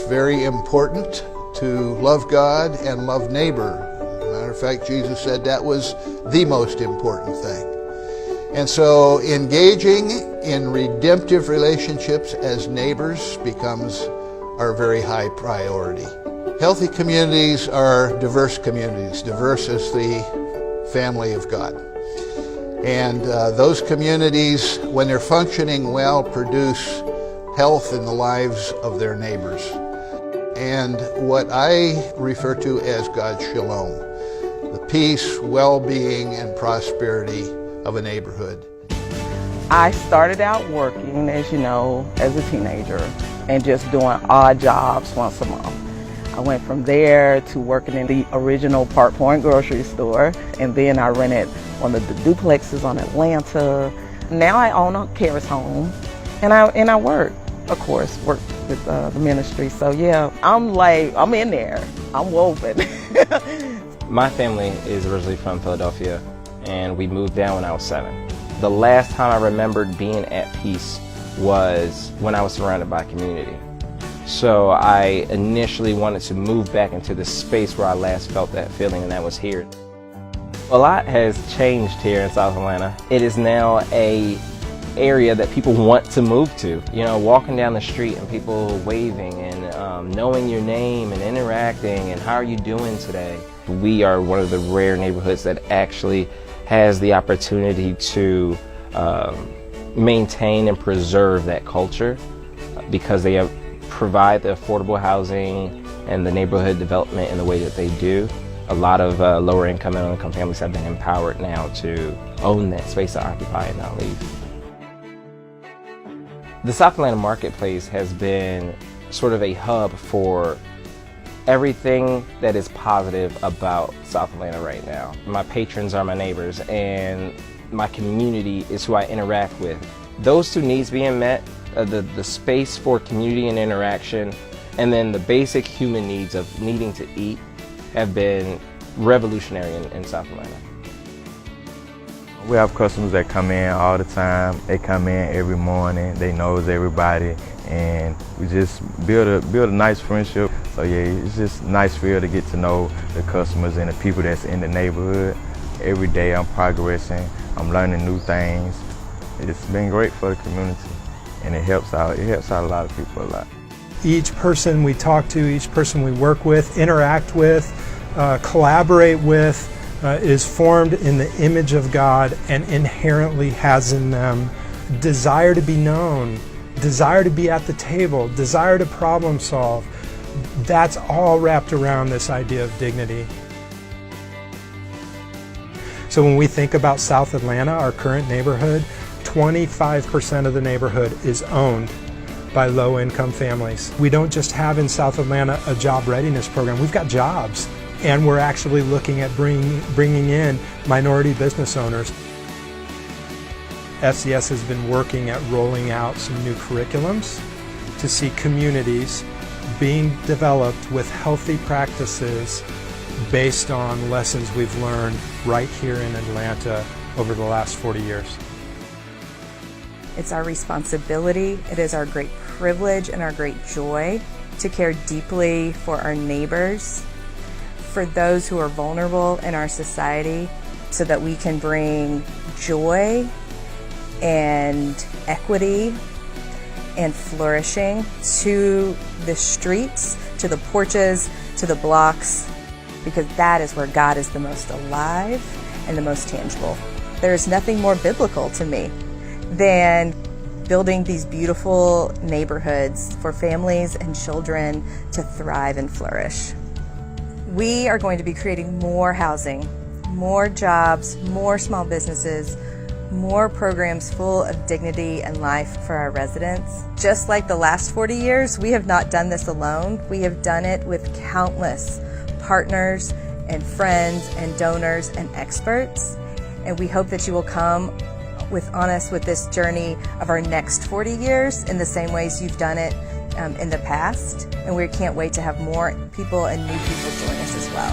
very important to love God and love neighbor. Matter of fact, Jesus said that was the most important thing. And so engaging in redemptive relationships as neighbors becomes our very high priority. Healthy communities are diverse communities. Diverse as the family of God. And those communities, when they're functioning well, produce health in the lives of their neighbors. And what I refer to as God's shalom, the peace, well-being, and prosperity of a neighborhood. I started out working, as you know, as a teenager and just doing odd jobs once a month. I went from there to working in the original Park Point grocery store, and then I rented one of the duplexes on Atlanta. Now I own a Cares home, and I work, of course, work with the ministry. So yeah, I'm in there. I'm woven. My family is originally from Philadelphia, and we moved down when I was 7. The last time I remembered being at peace was when I was surrounded by community. So I initially wanted to move back into the space where I last felt that feeling, and that was here. A lot has changed here in South Atlanta. It is now an area that people want to move to. You know, walking down the street and people waving and knowing your name and interacting and how are you doing today. We are one of the rare neighborhoods that actually has the opportunity to maintain and preserve that culture because they provide the affordable housing and the neighborhood development in the way that they do. A lot of lower income and middle income families have been empowered now to own that space to occupy and not leave. The South Atlanta Marketplace has been sort of a hub for everything that is positive about South Atlanta right now. My patrons are my neighbors, and my community is who I interact with. Those two needs being met, the space for community and interaction, and then the basic human needs of needing to eat have been revolutionary in South Atlanta. We have customers that come in all the time. They come in every morning. They knows everybody, and we just build a nice friendship. So yeah, it's just nice feel to get to know the customers and the people that's in the neighborhood. Every day I'm progressing. I'm learning new things. It's been great for the community, and it helps out. It helps out a lot of people a lot. Each person we talk to, each person we work with, interact with, collaborate with, is formed in the image of God and inherently has in them desire to be known, desire to be at the table, desire to problem solve. That's all wrapped around this idea of dignity. So when we think about South Atlanta, our current neighborhood, 25% of the neighborhood is owned by low-income families. We don't just have in South Atlanta a job readiness program, we've got jobs. And we're actually looking at bringing in minority business owners. FCS has been working at rolling out some new curriculums to see communities being developed with healthy practices based on lessons we've learned right here in Atlanta over the last 40 years. It's our responsibility, it is our great privilege and our great joy to care deeply for our neighbors, for those who are vulnerable in our society, so that we can bring joy and equity and flourishing to the streets, to the porches, to the blocks, because that is where God is the most alive and the most tangible. There is nothing more biblical to me than building these beautiful neighborhoods for families and children to thrive and flourish. We are going to be creating more housing, more jobs, more small businesses, more programs full of dignity and life for our residents. Just like the last 40 years, we have not done this alone. We have done it with countless partners and friends and donors and experts. And we hope that you will come on us with this journey of our next 40 years in the same ways you've done it in the past. And we can't wait to have more people and new people join us as well.